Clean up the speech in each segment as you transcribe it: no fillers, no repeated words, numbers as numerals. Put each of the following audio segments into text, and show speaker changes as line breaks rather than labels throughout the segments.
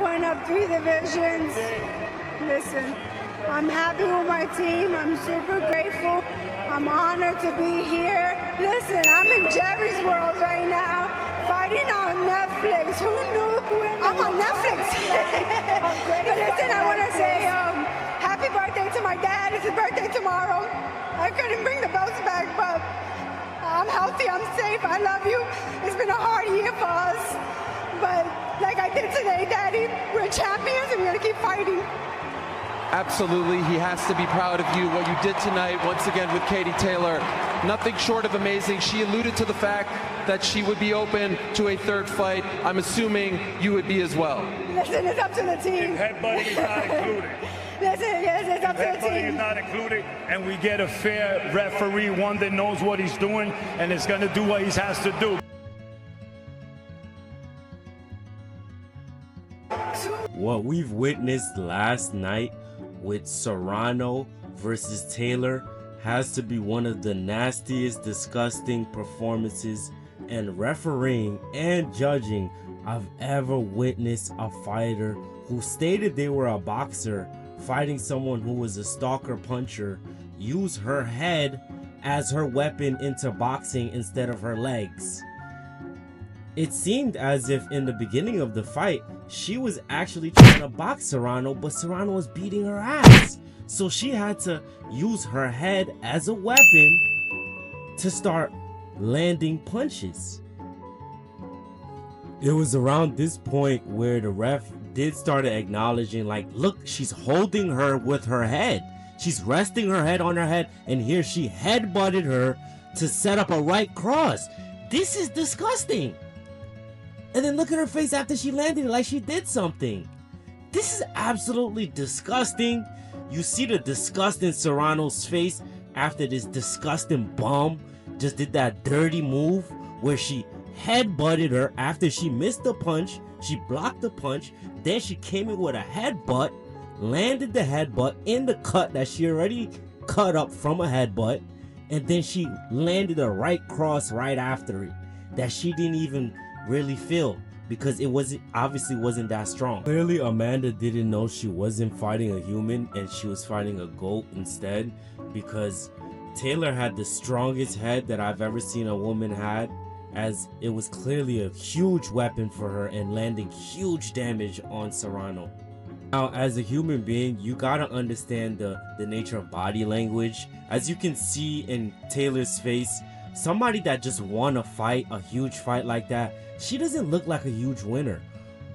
went up 3 divisions. Listen, I'm happy with my team. I'm super grateful. I'm honored to be here. Listen, I'm in Jerry's world right now, fighting on Netflix. Who knew? I'm on Netflix. But listen, I want to say happy birthday to my dad. It's his birthday tomorrow. I couldn't bring the belts back, but I'm healthy, I'm safe, I love you. It's been a hard year for us. But like I did today, Daddy, we're champions and we're going to keep fighting.
Absolutely, he has to be proud of you. What you did tonight, once again with Katie Taylor, nothing short of amazing. She alluded to the fact that she would be open to a 3rd fight. I'm assuming you would be as well.
Listen, it's up to the team.
Headbutting is not included.
Listen, yes, it's up to the
Headbutting
team.
is not included, and we get a fair referee, one that knows what he's doing and is going to do what he has to do.
What we've witnessed last night with Serrano versus Taylor has to be one of the nastiest, disgusting performances and refereeing and judging I've ever witnessed a fighter who stated they were a boxer fighting someone who was a stalker puncher use her head as her weapon into boxing instead of her legs. It seemed as if in the beginning of the fight, she was actually trying to box Serrano, but Serrano was beating her ass. So she had to use her head as a weapon to start landing punches. It was around this point where the ref did start acknowledging, like, look, she's holding her with her head. She's resting her head on her head, and here she headbutted her to set up a right cross. This is disgusting. And then look at her face after she landed it, like she did something. This is absolutely disgusting. You see the disgust in Serrano's face after this disgusting bum just did that dirty move where she headbutted her after she missed the punch. She blocked the punch. Then she came in with a headbutt, landed the headbutt in the cut that she already cut up from a headbutt. And then she landed a right cross right after it that she didn't even really feel because it obviously wasn't that strong. Clearly Amanda didn't know she wasn't fighting a human and she was fighting a goat instead, because Taylor had the strongest head that I've ever seen a woman had, as it was clearly a huge weapon for her and landing huge damage on Serrano. Now, as a human being, you gotta understand the nature of body language. As you can see in Taylor's face, somebody that just won a fight, a huge fight like that, she doesn't look like a huge winner.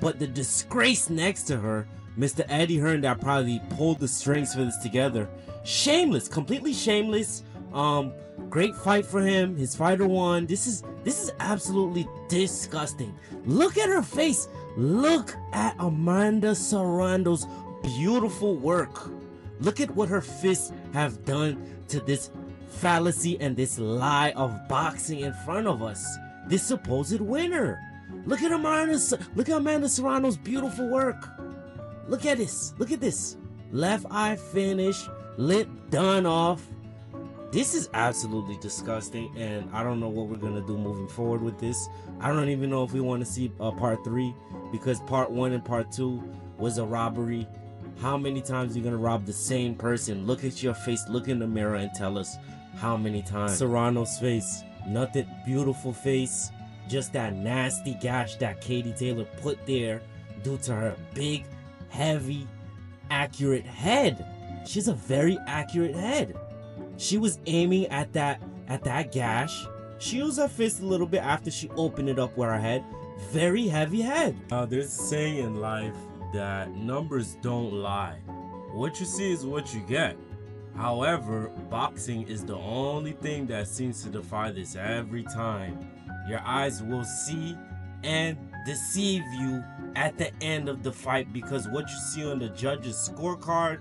But the disgrace next to her, Mr. Eddie Hearn, that probably pulled the strings for this together, shameless, completely shameless. Great fight for him. His fighter won. This is absolutely disgusting. Look at her face. Look at Amanda Serrano's beautiful work. Look at what her fists have done to this fallacy and this lie of boxing in front of us. This supposed winner. Look at Amanda Serrano's beautiful work. Look at this. Look at this. Left eye finish. Lip done off. This is absolutely disgusting, and I don't know what we're gonna do moving forward with this. I don't even know if we want to see part 3, because part 1 and part 2 was a robbery. How many times are you gonna rob the same person? Look at your face, look in the mirror and tell us how many times. Serrano's face, nothing, beautiful face, just that nasty gash that Katie Taylor put there due to her big, heavy, accurate head. She's a very accurate head. She was aiming at that gash. She used her fist a little bit after she opened it up with her head. Very heavy head. There's a saying in life that numbers don't lie. What you see is what you get. However, boxing is the only thing that seems to defy this every time. Your eyes will see and deceive you at the end of the fight, because what you see on the judge's scorecard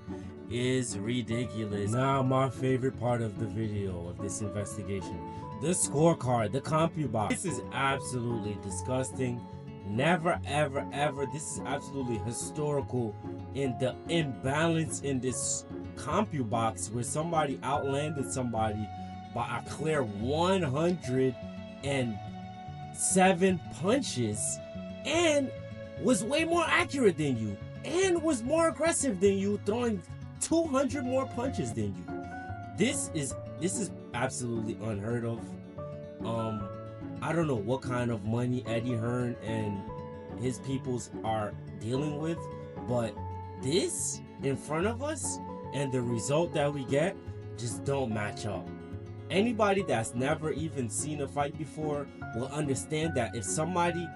is ridiculous. Now, my favorite part of the video of this investigation, the scorecard, the CompuBox. This is absolutely disgusting. Never, ever, ever. This is absolutely historical in the imbalance in this CompuBox, where somebody outlanded somebody by a clear 107 punches, and was way more accurate than you and was more aggressive than you, throwing 200 more punches than you. This is absolutely unheard of. I don't know what kind of money Eddie Hearn and his peoples are dealing with, but this in front of us and the result that we get just don't match up. Anybody that's never even seen a fight before will understand that if somebody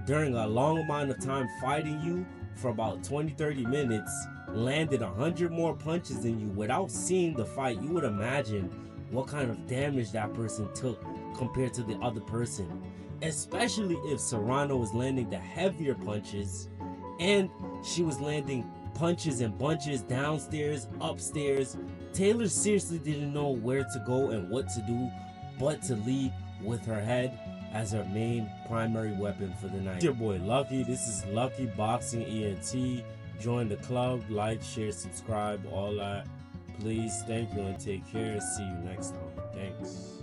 during a long amount of time fighting you for about 20-30 minutes landed 100 more punches than you without seeing the fight, you would imagine what kind of damage that person took compared to the other person, especially if Serrano was landing the heavier punches and she was landing punches and bunches downstairs, upstairs. Taylor seriously didn't know where to go and what to do but to lead with her head as her main primary weapon for the night. It's your boy Lucky. This is Lucky Boxing ENT. Join the club, like, share, subscribe, all that. Please, thank you and take care. See you next time. Thanks.